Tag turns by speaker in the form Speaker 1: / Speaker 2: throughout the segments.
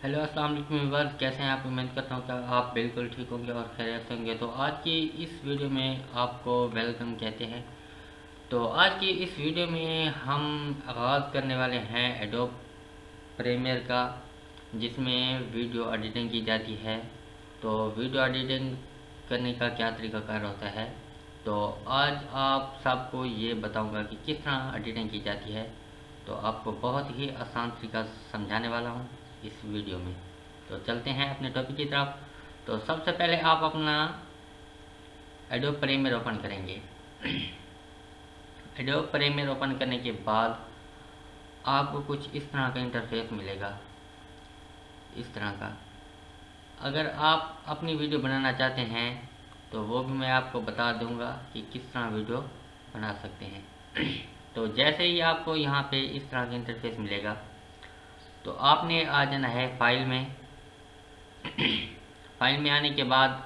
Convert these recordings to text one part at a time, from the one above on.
Speaker 1: Hello अस्सलाम वालेकुम viewers, कैसे हैं आप। उम्मीद करता हूँ कि आप बिल्कुल ठीक होंगे और खैरियत से होंगे। तो आज की इस वीडियो में आपको वेलकम कहते हैं। तो आज की इस वीडियो में हम आगाज़ करने वाले हैं एडोब प्रीमियर का, जिसमें वीडियो एडिटिंग की जाती है। तो वीडियो एडिटिंग करने का क्या तरीकाकार होता है, तो आज आप सबको ये बताऊंगा कि किस तरह एडिटिंग की जाती है। तो आपको बहुत ही आसान तरीका समझाने वाला हूँ इस वीडियो में। तो चलते हैं अपने टॉपिक की तरफ। तो सबसे पहले आप अपना एडोब प्रीमियर ओपन करेंगे। एडोब प्रीमियर ओपन करने के बाद आपको कुछ इस तरह का इंटरफेस मिलेगा, इस तरह का। अगर आप अपनी वीडियो बनाना चाहते हैं तो वो भी मैं आपको बता दूंगा कि किस तरह वीडियो बना सकते हैं। तो जैसे ही आपको यहाँ पे इस तरह का इंटरफेस मिलेगा, तो आपने आ जाना है फाइल में। फाइल में आने के बाद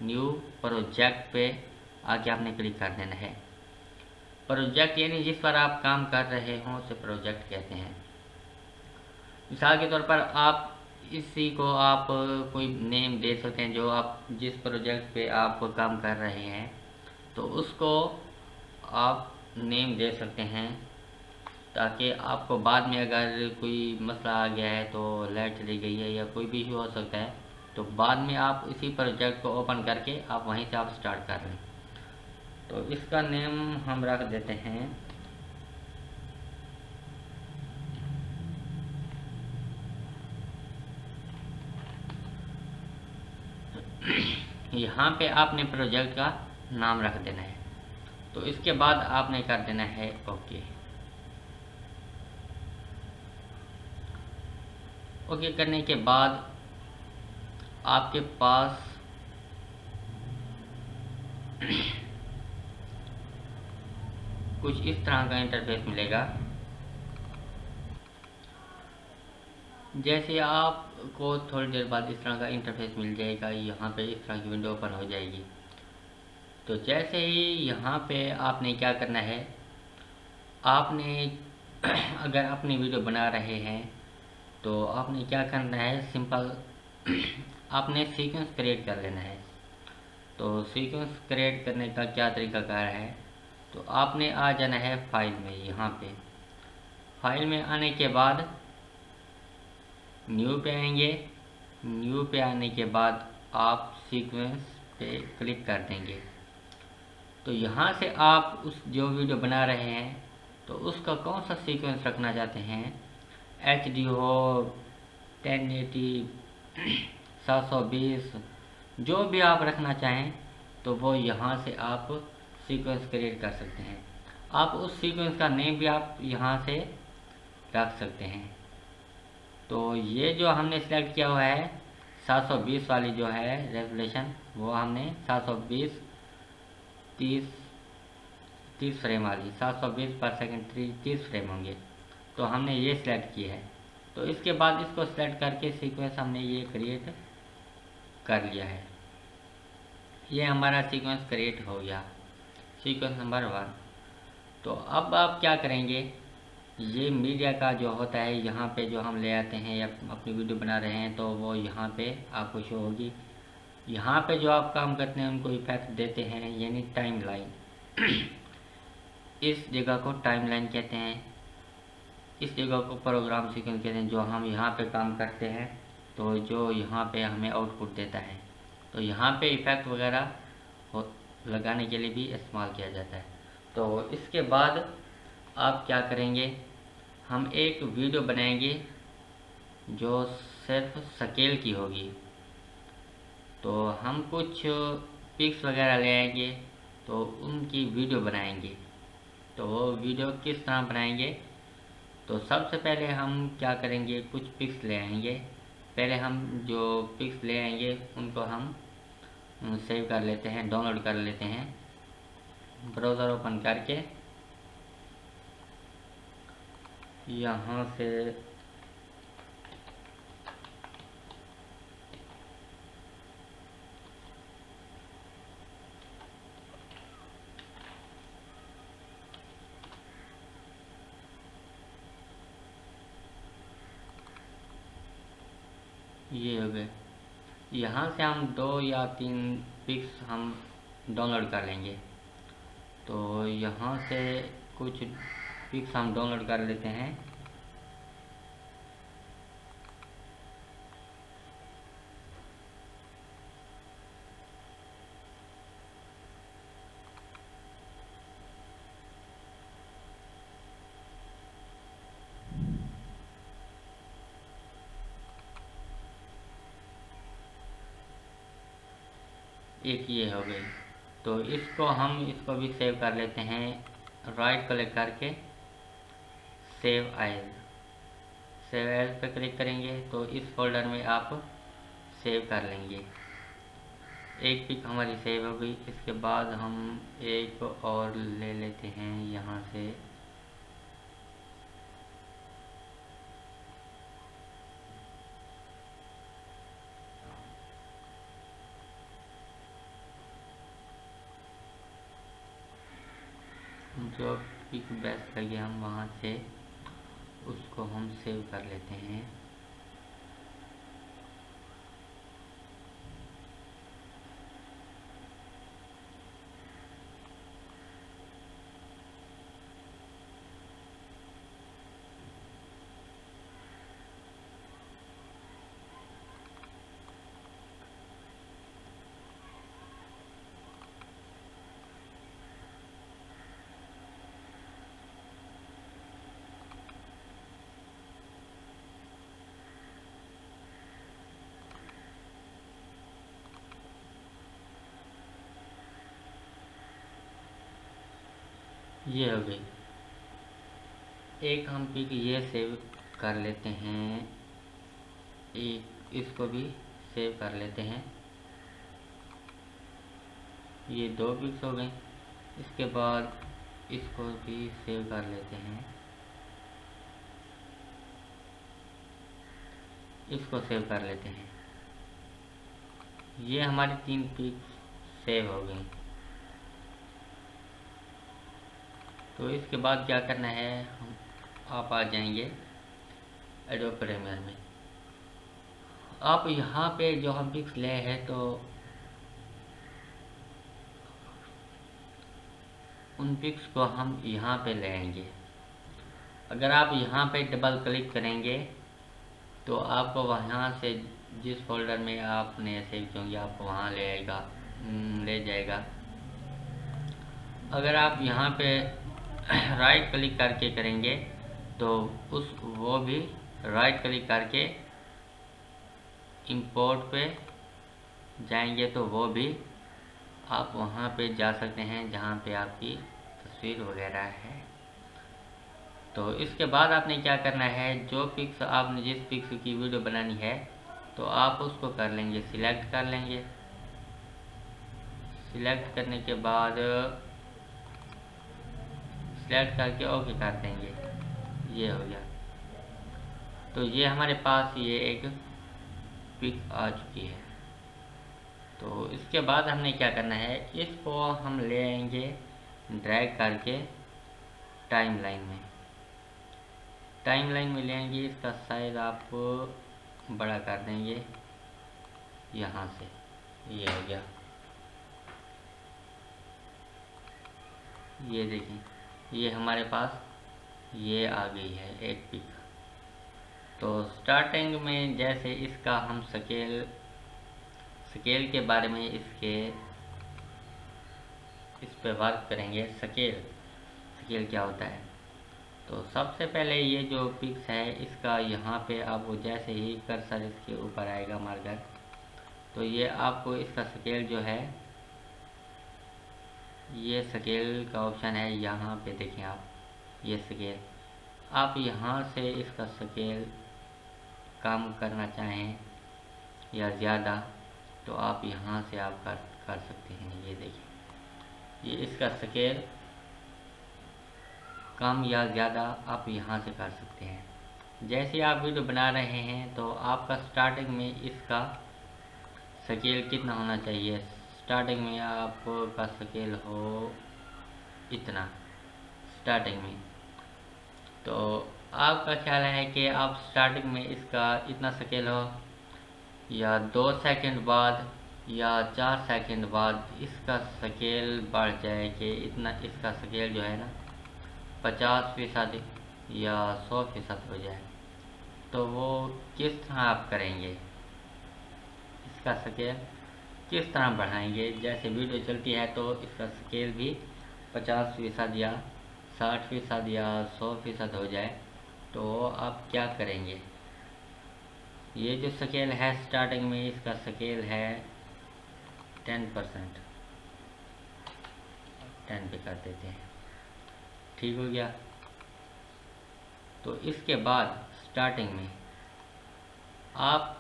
Speaker 1: न्यू प्रोजेक्ट पे आके आपने क्लिक कर देना है। प्रोजेक्ट यानी जिस पर आप काम कर रहे हों उसे प्रोजेक्ट कहते हैं। मिसाल के तौर पर आप इसी को आप कोई नेम दे सकते हैं, जो आप जिस प्रोजेक्ट पे आप काम कर रहे हैं तो उसको आप नेम दे सकते हैं, ताकि आपको बाद में अगर कोई मसला आ गया है, तो लाइट चली गई है या कोई भी इशू हो सकता है, तो बाद में आप इसी प्रोजेक्ट को ओपन करके आप वहीं से आप स्टार्ट कर लें। तो इसका नेम हम रख देते हैं यहाँ पे आपने प्रोजेक्ट का नाम रख देना है। तो इसके बाद आपने कर देना है ओके। ओके करने के बाद आपके पास कुछ इस तरह का इंटरफेस मिलेगा। जैसे आपको थोड़ी देर बाद इस तरह का इंटरफेस मिल जाएगा, यहाँ पे इस तरह की विंडो ओपन हो जाएगी। तो जैसे ही यहाँ पे आपने क्या करना है, आपने अगर अपनी वीडियो बना रहे हैं तो आपने क्या करना है, सिंपल आपने सीक्वेंस क्रिएट कर लेना है। तो सीक्वेंस क्रिएट करने का क्या तरीकाकार है, तो आपने आ जाना है फाइल में। यहाँ पे फाइल में आने के बाद न्यू पे आएंगे। न्यू पे आने के बाद आप सीक्वेंस पे क्लिक कर देंगे। तो यहाँ से आप उस जो वीडियो बना रहे हैं तो उसका कौन सा सीक्वेंस रखना चाहते हैं, HD हो, 1080, 720, जो भी आप रखना चाहें, तो वो यहाँ से आप सीक्वेंस क्रिएट कर सकते हैं। आप उस सीक्वेंस का नेम भी आप यहाँ से रख सकते हैं। तो ये जो हमने सेलेक्ट किया हुआ है 720 वाली जो है रेजोल्यूशन, वो हमने 720 30 30 फ्रेम वाली 720 पर सेकेंड 30 फ्रेम होंगे, तो हमने ये सिलेक्ट किया है। तो इसके बाद इसको सिलेक्ट करके सीक्वेंस हमने ये क्रिएट कर लिया है। ये हमारा सीक्वेंस क्रिएट हो गया, सीक्वेंस नंबर 1। तो अब आप क्या करेंगे, ये मीडिया का जो होता है यहाँ पे जो हम ले आते हैं या अपनी वीडियो बना रहे हैं, तो वो यहाँ पे आपको शो होगी। यहाँ पे जो आप काम करते हैं उनको इफेक्ट देते हैं, यानी टाइम लाइन। इस जगह को टाइमलाइन कहते हैं, इस जगह को प्रोग्राम सीक्वेंस कहते हैं। जो हम यहाँ पे काम करते हैं तो जो यहाँ पे हमें आउटपुट देता है, तो यहाँ पे इफेक्ट वगैरह लगाने के लिए भी इस्तेमाल किया जाता है। तो इसके बाद आप क्या करेंगे, हम एक वीडियो बनाएंगे जो सिर्फ स्केल की होगी। तो हम कुछ पिक्स वगैरह ले आएंगे, तो उनकी वीडियो बनाएंगे। तो वो वीडियो किस तरह बनाएंगे, तो सबसे पहले हम क्या करेंगे, कुछ पिक्स ले आएंगे। पहले हम जो पिक्स ले आएंगे उनको हम सेव कर लेते हैं, डाउनलोड कर लेते हैं। ब्राउज़र ओपन करके यहाँ से ये हो गए। यहाँ से हम 2 या 3 पिक्स हम डाउनलोड कर लेंगे। तो यहाँ से कुछ पिक्स हम डाउनलोड कर लेते हैं। एक ये हो गई। तो इसको भी सेव कर लेते हैं। राइट क्लिक करके सेव एज, सेव एज पे क्लिक करेंगे तो इस फोल्डर में आप सेव कर लेंगे। एक पिक हमारी सेव हो गई। इसके बाद हम एक और ले लेते हैं यहाँ से। जो पिक बेस्ट लगे हम वहाँ से उसको हम सेव कर लेते हैं। ये हो गई। एक हम पिक ये सेव कर लेते हैं, एक इसको भी सेव कर लेते हैं। ये 2 पिक्स हो गए। इसके बाद इसको भी सेव कर लेते हैं, इसको सेव कर लेते हैं। ये हमारी 3 पिक्स सेव हो गई। तो इसके बाद क्या करना है, आप आ जाएंगे एडोब प्रीमियर में। आप यहाँ पे जो हम पिक्स ले हैं तो उन पिक्स को हम यहाँ पे ले आएंगे। अगर आप यहाँ पे डबल क्लिक करेंगे तो आपको वहाँ से जिस फोल्डर में आपने सेव की होंगी आपको वहाँ ले जाएगा। अगर आप यहाँ पे राइट क्लिक करके करेंगे तो वो भी राइट क्लिक करके इंपोर्ट पे जाएंगे तो वो भी आप वहाँ पे जा सकते हैं जहाँ पे आपकी तस्वीर वगैरह है। तो इसके बाद आपने क्या करना है, जो पिक्स आपने जिस पिक्स की वीडियो बनानी है तो आप उसको कर लेंगे, सिलेक्ट कर लेंगे। सिलेक्ट करने के बाद सिलेक्ट करके ओके कर देंगे। ये हो गया। तो ये हमारे पास ये एक पिक आ चुकी है। तो इसके बाद हमने क्या करना है, इसको हम ले आएंगे ड्रैग करके टाइमलाइन में। टाइमलाइन में ले आएंगे, इसका साइज आप बड़ा कर देंगे यहाँ से। ये हो गया। ये देखिए, ये हमारे पास ये आ गई है एक पिक। तो स्टार्टिंग में जैसे इसका हम स्केल के बारे में इस पे वर्क करेंगे। स्केल क्या होता है, तो सबसे पहले ये जो पिक्स है इसका यहाँ पे आपको जैसे ही कर्सर इसके ऊपर आएगा मार्कर, तो ये आपको इसका स्केल जो है, ये स्केल का ऑप्शन है यहाँ पे देखें आप। ये स्केल आप यहाँ से इसका स्केल कम करना चाहें या ज़्यादा तो आप यहाँ से आप कर सकते हैं। ये देखिए, ये इसका स्केल कम या ज़्यादा आप यहाँ से कर सकते हैं। जैसे आप वीडियो बना रहे हैं तो आपका स्टार्टिंग में इसका स्केल कितना होना चाहिए, स्टार्टिंग में आपका स्केल हो इतना स्टार्टिंग में। तो आपका ख्याल है कि आप स्टार्टिंग में इसका इतना स्केल हो या 2 सेकंड बाद या 4 सेकंड बाद इसका स्केल बढ़ जाए कि इतना इसका स्केल जो है ना 50% या 100% हो जाए, तो वो किस तरह आप करेंगे, इसका स्केल किस तरह बढ़ाएंगे। जैसे वीडियो चलती है तो इसका स्केल भी 50% या 60% या 100% हो जाए, तो आप क्या करेंगे। ये जो स्केल है स्टार्टिंग में इसका स्केल है 10%, 10 पे कर देते हैं, ठीक हो गया। तो इसके बाद स्टार्टिंग में आप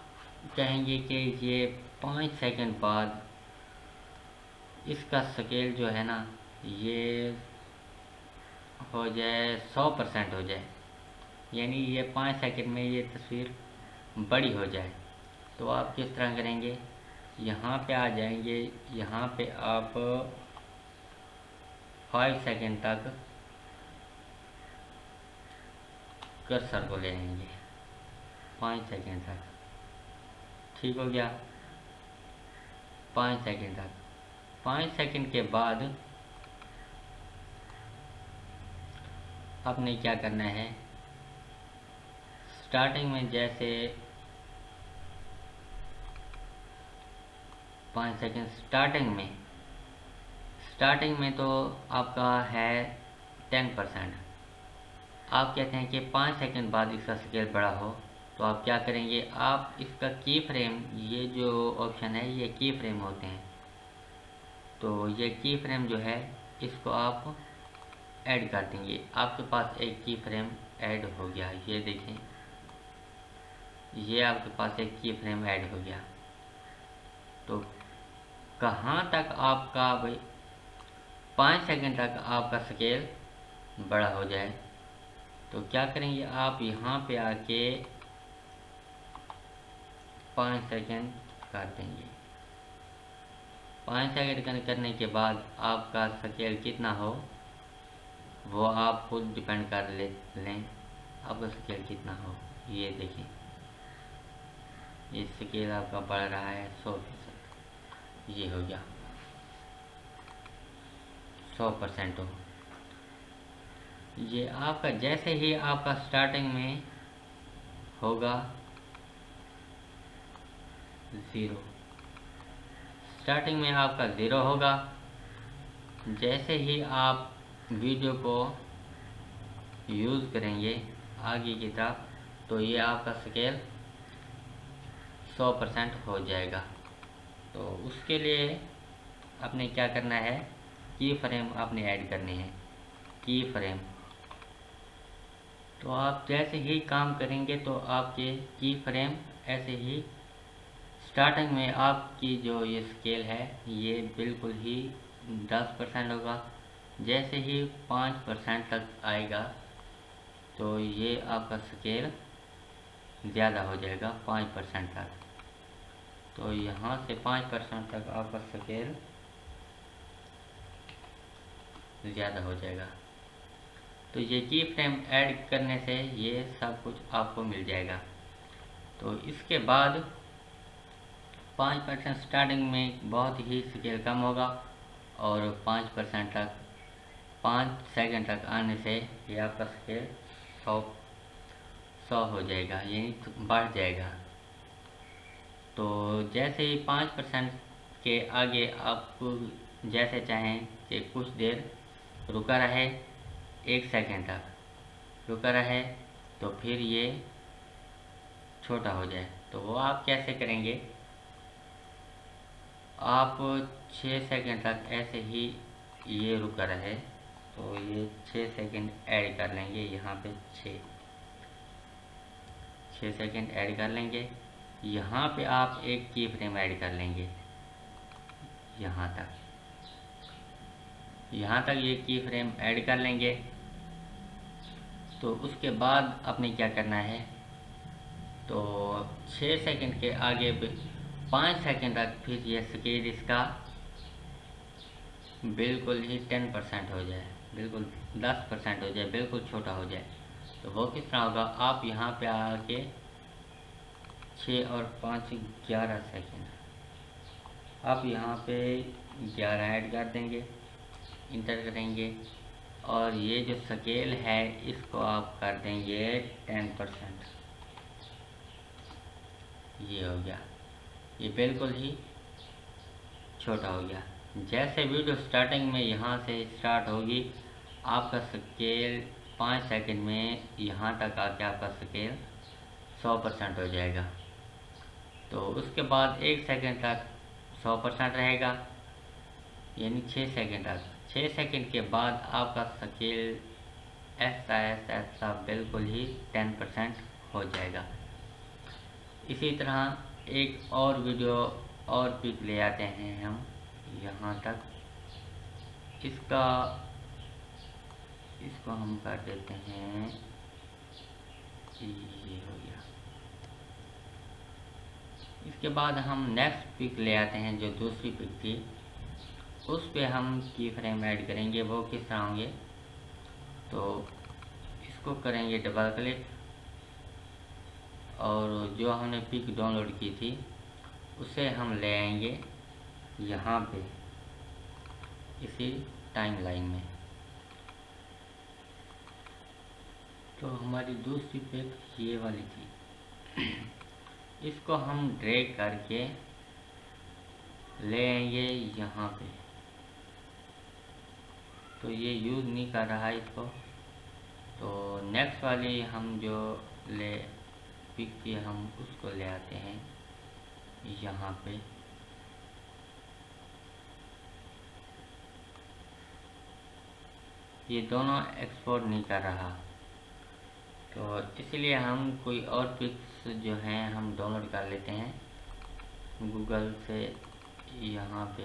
Speaker 1: कहेंगे कि ये 5 सेकंड बाद इसका स्केल जो है ना ये हो जाए 100% हो जाए, यानी ये 5 सेकंड में ये तस्वीर बड़ी हो जाए। तो आप किस तरह करेंगे, यहाँ पे आ जाएंगे, यहाँ पे आप 5 सेकंड तक कर्सर को ले आएंगे, 5 सेकंड तक, ठीक हो गया। 5 सेकंड तक, 5 सेकंड के बाद आपने क्या करना है, स्टार्टिंग में जैसे 5 सेकंड स्टार्टिंग में तो आपका है 10%। आप कहते हैं कि 5 सेकंड बाद इसका स्केल बड़ा हो, तो आप क्या करेंगे, आप इसका की फ्रेम, ये जो ऑप्शन है ये की फ्रेम होते हैं, तो ये की फ्रेम जो है इसको आप ऐड कर देंगे। आपके पास एक की फ्रेम ऐड हो गया, ये देखें, ये आपके पास एक की फ्रेम ऐड हो गया। तो कहाँ तक आपका भाई 5 सेकंड तक आपका स्केल बड़ा हो जाए, तो क्या करेंगे, आप यहाँ पे आके 5 सेकंड कर देंगे। 5 सेकंड करने के बाद आपका स्केल कितना हो वो आप खुद डिपेंड कर लें आपका स्केल कितना हो। ये देखें, ये स्केल आपका बढ़ रहा है 100%, ये हो गया 100% हो। ये आपका जैसे ही आपका स्टार्टिंग में होगा 0, स्टार्टिंग में आपका 0 होगा, जैसे ही आप वीडियो को यूज़ करेंगे आगे की तरफ, तो ये आपका स्केल 100% हो जाएगा। तो उसके लिए आपने क्या करना है, की फ्रेम आपने ऐड करनी है, की फ्रेम। तो आप जैसे ही काम करेंगे तो आपके की फ्रेम ऐसे ही स्टार्टिंग में आपकी जो ये स्केल है ये बिल्कुल ही 10% होगा, जैसे ही 5% तक आएगा तो ये आपका स्केल ज़्यादा हो जाएगा 5% तक। तो यहाँ से 5% तक आपका स्केल ज़्यादा हो जाएगा। तो ये की फ्रेम ऐड करने से ये सब कुछ आपको मिल जाएगा। तो इसके बाद 5% स्टार्टिंग में बहुत ही स्केल कम होगा और 5% तक 5 सेकंड तक आने से ये आपका स्केल 100 हो जाएगा, यानी बढ़ जाएगा। तो जैसे ही 5% के आगे आपको जैसे चाहें कि कुछ देर रुका रहे, 1 सेकंड तक रुका रहे, तो फिर ये छोटा हो जाए, तो वो आप कैसे करेंगे, आप 6 सेकंड तक ऐसे ही ये रुका रहे, तो ये 6 सेकंड ऐड कर लेंगे, यहाँ पे 6 सेकंड ऐड कर लेंगे। यहाँ पे आप एक की फ्रेम ऐड कर लेंगे, यहाँ तक ये की फ्रेम ऐड कर लेंगे। तो उसके बाद आपने क्या करना है, तो 6 सेकंड के आगे 5 सेकंड तक फिर ये स्केल इसका बिल्कुल ही 10% हो जाए, बिल्कुल 10% हो जाए, बिल्कुल छोटा हो जाए। तो वो किस तरह होगा, आप यहाँ पे आके 6 और 5 11 सेकेंड। आप यहाँ पे 11 ऐड कर देंगे, इंटर करेंगे और ये जो स्केल है इसको आप कर देंगे 10%। ये हो गया, ये बिल्कुल ही छोटा हो गया। जैसे वीडियो स्टार्टिंग में यहाँ से स्टार्ट होगी, आपका स्केल 5 सेकंड में यहाँ तक आके आपका स्केल 100% हो जाएगा। तो उसके बाद 1 सेकंड तक 100% रहेगा, यानी 6 सेकंड तक। 6 सेकंड के बाद आपका स्केल ऐसा बिल्कुल ही 10% हो जाएगा। इसी तरह एक और वीडियो और पिक ले आते हैं हम यहाँ तक। इसको हम कर देते हैं, ये हो गया। इसके बाद हम नेक्स्ट पिक ले आते हैं, जो दूसरी पिक थी उस पे हम की फ्रेम ऐड करेंगे। वो किस तरह होंगे, तो इसको करेंगे डबल क्लिक और जो हमने पिक डाउनलोड की थी उसे हम ले आएंगे यहाँ पे इसी टाइमलाइन में। तो हमारी दूसरी पिक ये वाली थी। इसको हम ड्रैग करके ले आएंगे यहाँ पे। तो ये यूज़ नहीं कर रहा है इसको। तो नेक्स्ट वाली हम जो ले पिक थी हम उसको ले आते हैं यहाँ पे। ये दोनों एक्सपोर्ट नहीं कर रहा, तो इसलिए हम कोई और पिक्स जो हैं हम डाउनलोड कर लेते हैं गूगल से। यहाँ पे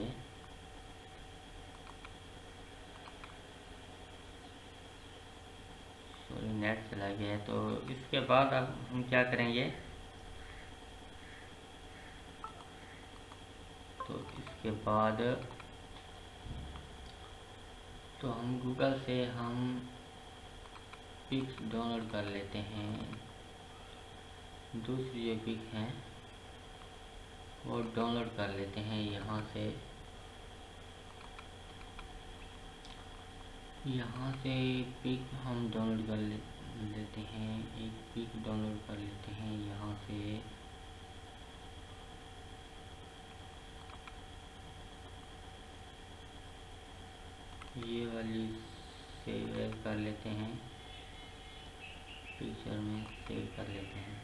Speaker 1: सॉरी नेट चला गया। तो इसके बाद अब हम क्या करेंगे, तो इसके बाद तो हम गूगल से हम पिक्स डाउनलोड कर लेते हैं। दूसरी जो पिक हैं वो डाउनलोड कर लेते हैं यहाँ से। यहाँ से पिक हम डाउनलोड कर लेते हैं। एक पिक डाउनलोड कर लेते हैं यहाँ से। ये वाली सेव कर लेते हैं, पिक्चर में सेव कर लेते हैं।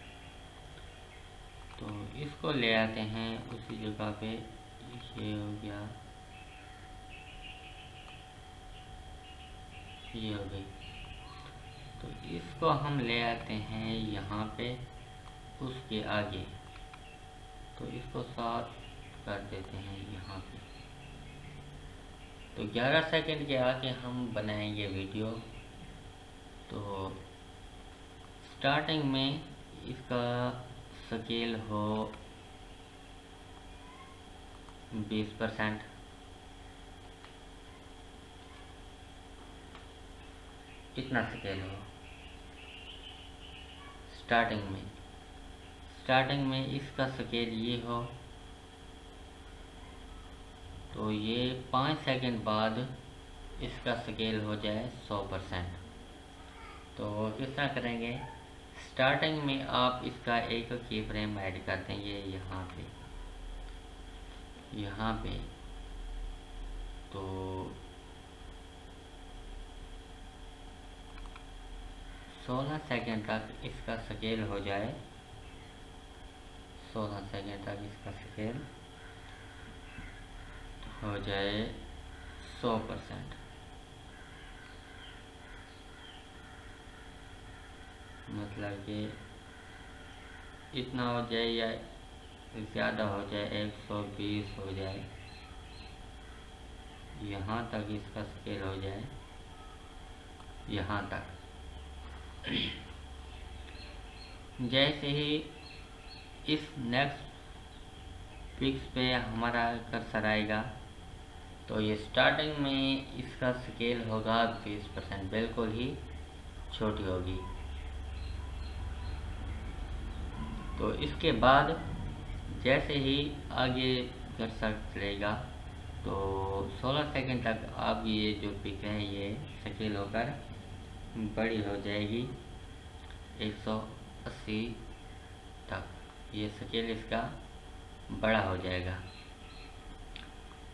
Speaker 1: तो इसको ले आते हैं उसी जगह पे। ये हो गया, ये हो गई। तो इसको हम ले आते हैं यहाँ पे उसके आगे। तो इसको साथ कर देते हैं यहाँ पे। तो 11 सेकंड के आगे हम बनाएंगे वीडियो। तो स्टार्टिंग में इसका स्केल हो 20%। इतना स्केल हो स्टार्टिंग में इसका स्केल ये हो। तो ये 5 सेकंड बाद इसका स्केल हो जाए 100%। तो किस तरह करेंगे, स्टार्टिंग में आप इसका एक की फ्रेम ऐड कर देंगे यहाँ पे। तो 16 सेकंड तक इसका स्केल हो जाए। 16 सेकंड तक इसका स्केल हो जाए 100%। मतलब कि इतना हो जाए या ज़्यादा हो जाए, 120 हो जाए, यहाँ तक इसका स्केल हो जाए, यहाँ तक। जैसे ही इस नेक्स्ट पिक्स पे हमारा कर्सर आएगा तो ये स्टार्टिंग में इसका स्केल होगा 20%, बिल्कुल ही छोटी होगी। तो इसके बाद जैसे ही आगे कर्सर चलेगा तो 16 सेकंड तक अब ये जो पिक है ये स्केल होकर बड़ी हो जाएगी 180 तक, ये स्केल इसका बड़ा हो जाएगा।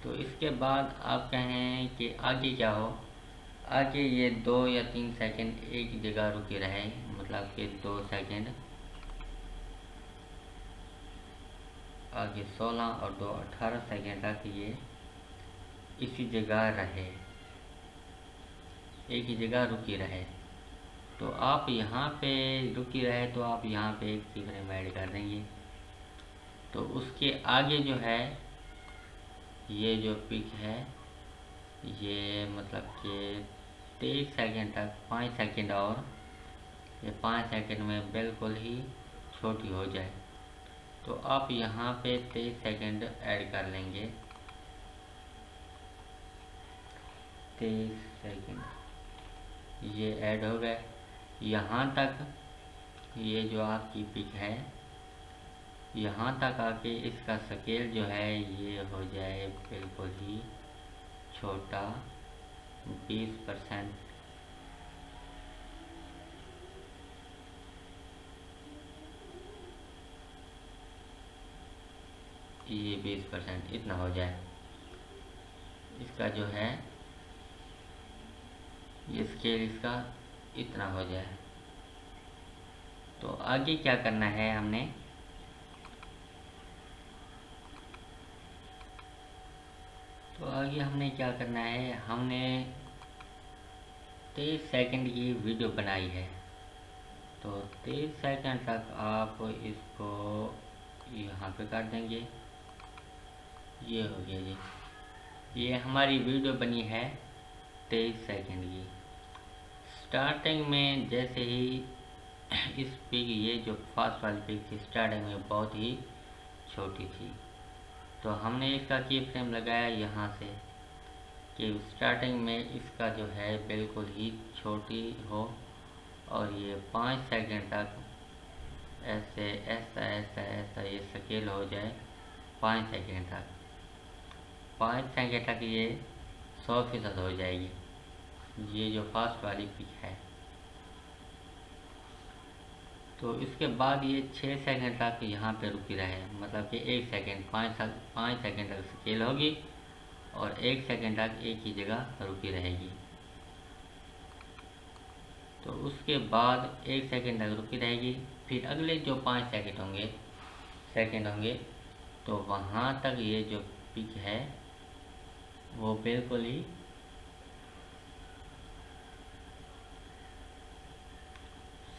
Speaker 1: तो इसके बाद आप कहें कि आगे क्या हो, आगे ये 2 या 3 सेकंड एक जगह रुके रहे, मतलब कि 2 सेकंड आगे 16 और 2 18 सेकंड तक ये इसी जगह रहे, एक ही जगह रुकी रहे। तो आप यहाँ पे रुकी रहे तो आप यहाँ पे एक की फ्रेम ऐड कर देंगे। तो उसके आगे जो है ये जो पिक है ये मतलब कि 23 सेकंड तक 5 सेकंड और ये 5 सेकंड में बिल्कुल ही छोटी हो जाए। तो आप यहाँ पे 23 सेकंड ऐड कर लेंगे। 23 सेकंड ये ऐड हो गए। यहाँ तक ये जो आपकी पिक है यहाँ तक आके इसका स्केल जो है ये हो जाए बिल्कुल ही छोटा 20%। ये 20% इतना हो जाए, इसका जो है ये स्केल इसका इतना हो जाए। तो आगे क्या करना है हमने, तो आगे हमने क्या करना है, हमने 23 सेकंड की वीडियो बनाई है। तो 23 सेकंड तक आप इसको यहाँ पे कर देंगे। ये हो गया जी, ये हमारी वीडियो बनी है 23 सेकंड की। स्टार्टिंग में जैसे ही इस पिक ये जो फास्ट वाली पिक थी स्टार्टिंग में बहुत ही छोटी थी, तो हमने इसका की फ्रेम लगाया यहाँ से कि स्टार्टिंग में इसका जो है बिल्कुल ही छोटी हो और ये 5 सेकंड तक ऐसे ऐसा ऐसा ऐसा ये स्केल हो जाए 5 सेकंड तक। 5 सेकंड तक ये 100% हो जाएगी, ये जो फास्ट वाली पिक है। तो इसके बाद ये 6 सेकंड तक यहाँ पे रुकी रहे, मतलब कि 1 सेकंड 5 सेकंड तक स्केल होगी और 1 सेकंड तक एक ही जगह रुकी रहेगी। तो उसके बाद 1 सेकंड तक रुकी रहेगी, फिर अगले जो 5 सेकंड होंगे तो वहाँ तक ये जो पिक है वो बिल्कुल ही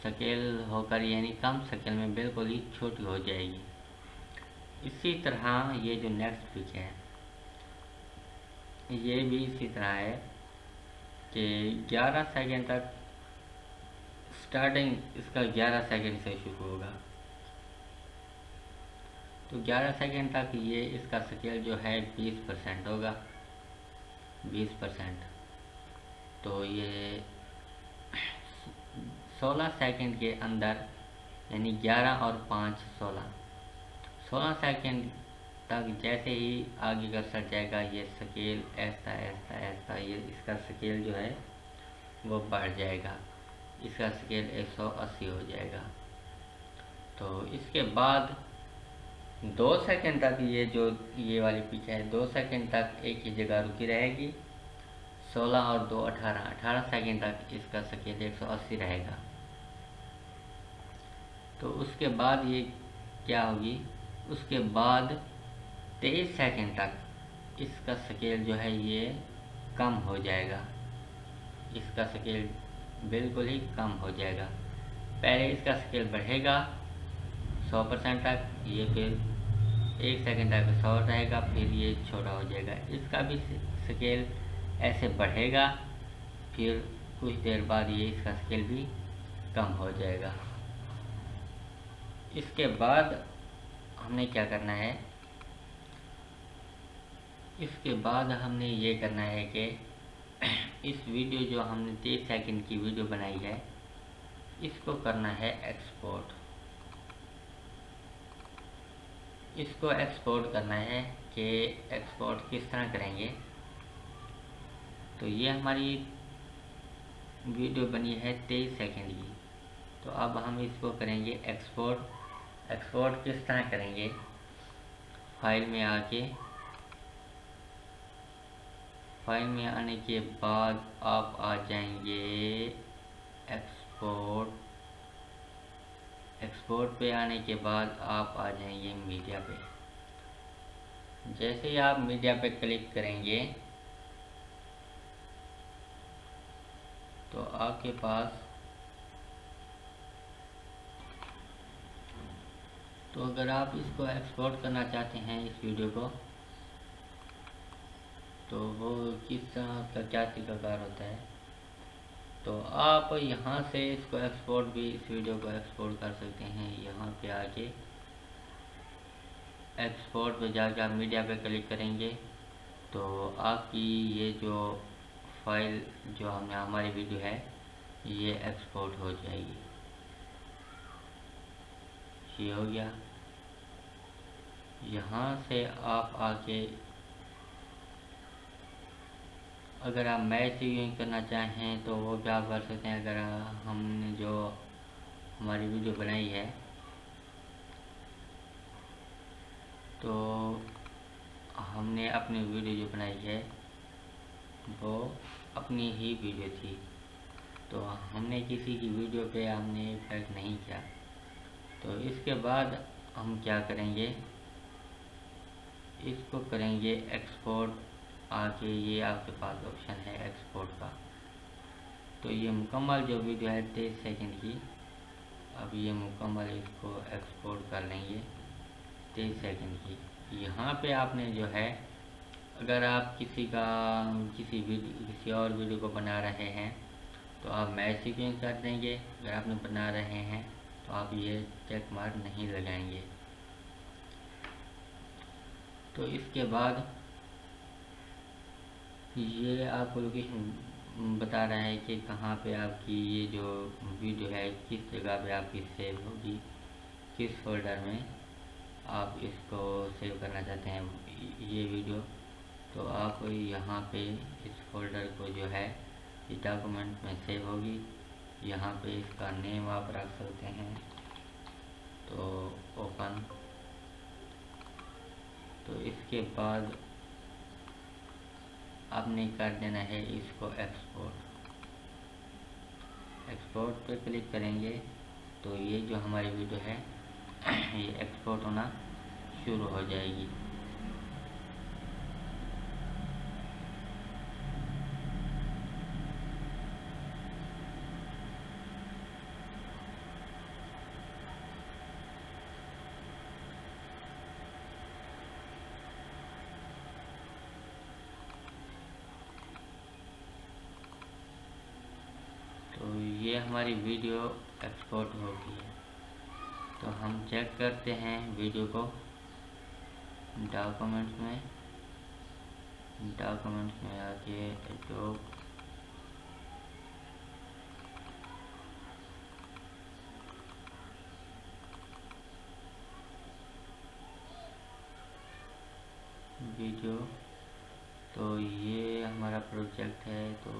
Speaker 1: स्केल होकर यानी कम स्केल में बिल्कुल ही छोटी हो जाएगी। इसी तरह ये जो नेक्स्ट पिक है ये भी इसी तरह है कि 11 सेकंड तक स्टार्टिंग इसका 11 सेकंड से शुरू होगा। तो 11 सेकंड तक ये इसका स्केल जो है 20% होगा, 20%। तो ये 16 सेकंड के अंदर यानी 11 और 5 16 सेकंड तक जैसे ही आगे का सर जाएगा ये स्केल ऐसा ऐसा ऐसा ये इसका स्केल जो है वो बढ़ जाएगा, इसका स्केल 180 हो जाएगा। तो इसके बाद 2 सेकंड तक ये जो ये वाली पिक है 2 सेकंड तक एक ही जगह रुकी रहेगी। 16 और 2 18 सेकंड तक इसका स्केल 180 रहेगा। तो उसके बाद ये क्या होगी, उसके बाद 23 सेकंड तक इसका स्केल जो है ये कम हो जाएगा, इसका स्केल बिल्कुल ही कम हो जाएगा। पहले इसका स्केल बढ़ेगा 100% तक, ये फिर 1 सेकंड तक 100 रहेगा, फिर ये छोटा हो जाएगा। इसका भी स्केल ऐसे बढ़ेगा, फिर कुछ देर बाद ये इसका स्केल भी कम हो जाएगा। इसके बाद हमने क्या करना है, इसके बाद हमने ये करना है कि इस वीडियो जो हमने 30 सेकंड की वीडियो बनाई है इसको करना है एक्सपोर्ट। इसको एक्सपोर्ट करना है कि एक्सपोर्ट किस तरह करेंगे। तो ये हमारी वीडियो बनी है 23 सेकंड की। तो अब हम इसको करेंगे एक्सपोर्ट। एक्सपोर्ट किस तरह करेंगे, फाइल में आके, फाइल में आने के बाद आप आ जाएंगे एक्सपोर्ट। एक्सपोर्ट पे आने के बाद आप आ जाएंगे मीडिया पे। जैसे ही आप मीडिया पे क्लिक करेंगे तो आपके पास, तो अगर आप इसको एक्सपोर्ट करना चाहते हैं इस वीडियो को, तो वो किस तरह का क्या तरीकाकार होता है, तो आप यहाँ से इसको एक्सपोर्ट भी, इस वीडियो को एक्सपोर्ट कर सकते हैं। यहाँ पे आके एक्सपोर्ट पे जाके आप मीडिया पे क्लिक करेंगे तो आपकी ये जो फाइल जो हमने हमारी वीडियो है ये एक्सपोर्ट हो जाएगी। ये हो गया। यहाँ से आप आके अगर आप मैच यूज करना चाहें तो वो क्या कर सकते हैं। अगर हमने जो हमारी वीडियो बनाई है तो हमने अपनी वीडियो जो बनाई है वो अपनी ही वीडियो थी, तो हमने किसी की वीडियो पे हमने इफेक्ट नहीं किया। तो इसके बाद हम क्या करेंगे, इसको करेंगे एक्सपोर्ट। आगे ये आपके पास ऑप्शन है एक्सपोर्ट का। तो ये मुकम्मल जो वीडियो है 23 सेकंड की, अब ये मुकम्मल इसको एक्सपोर्ट कर लेंगे 23 सेकंड की। यहाँ पे आपने जो है, अगर आप किसी और वीडियो को बना रहे हैं तो आप मैच सीक्वेंस कर देंगे। अगर आपने बना रहे हैं तो आप ये चेक मार्क नहीं लगाएंगे। तो इसके बाद ये आपको लोकेशन बता रहा है कि कहाँ पे आपकी ये जो वीडियो है किस जगह पे आपकी सेव होगी, किस फोल्डर में आप इसको सेव करना चाहते हैं ये वीडियो। तो आप यहाँ पे इस फोल्डर को जो है इस डॉक्यूमेंट में सेव होगी। यहाँ पे इसका नेम आप रख सकते हैं, तो ओपन। तो इसके बाद आपने कर देना है इसको एक्सपोर्ट। एक्सपोर्ट पे क्लिक करेंगे तो ये जो हमारी वीडियो है ये एक्सपोर्ट होना शुरू हो जाएगी। तो ये हमारी वीडियो एक्सपोर्ट हो गई है। तो हम चेक करते हैं वीडियो को डॉक्यूमेंट्स में आके जो वीडियो, तो ये हमारा प्रोजेक्ट है। तो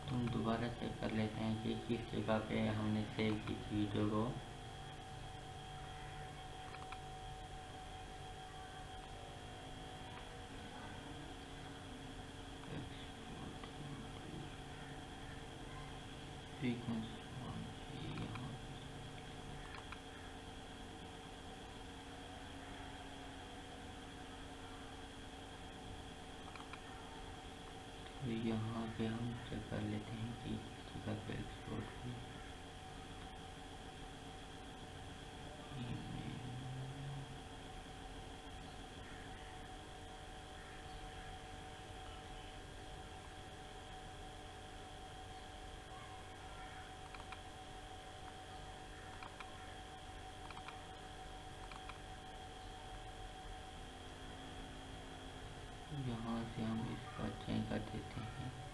Speaker 1: हम दोबारा चेक कर लेते हैं कि किस जगह पे हमने सेव की थी वीडियो को। तो यहाँ पे हम चेक कर लेते हैं कि स्टिकर पे एक्सपोर्ट हुई। यहाँ से हम इसका चेंज कर देते हैं।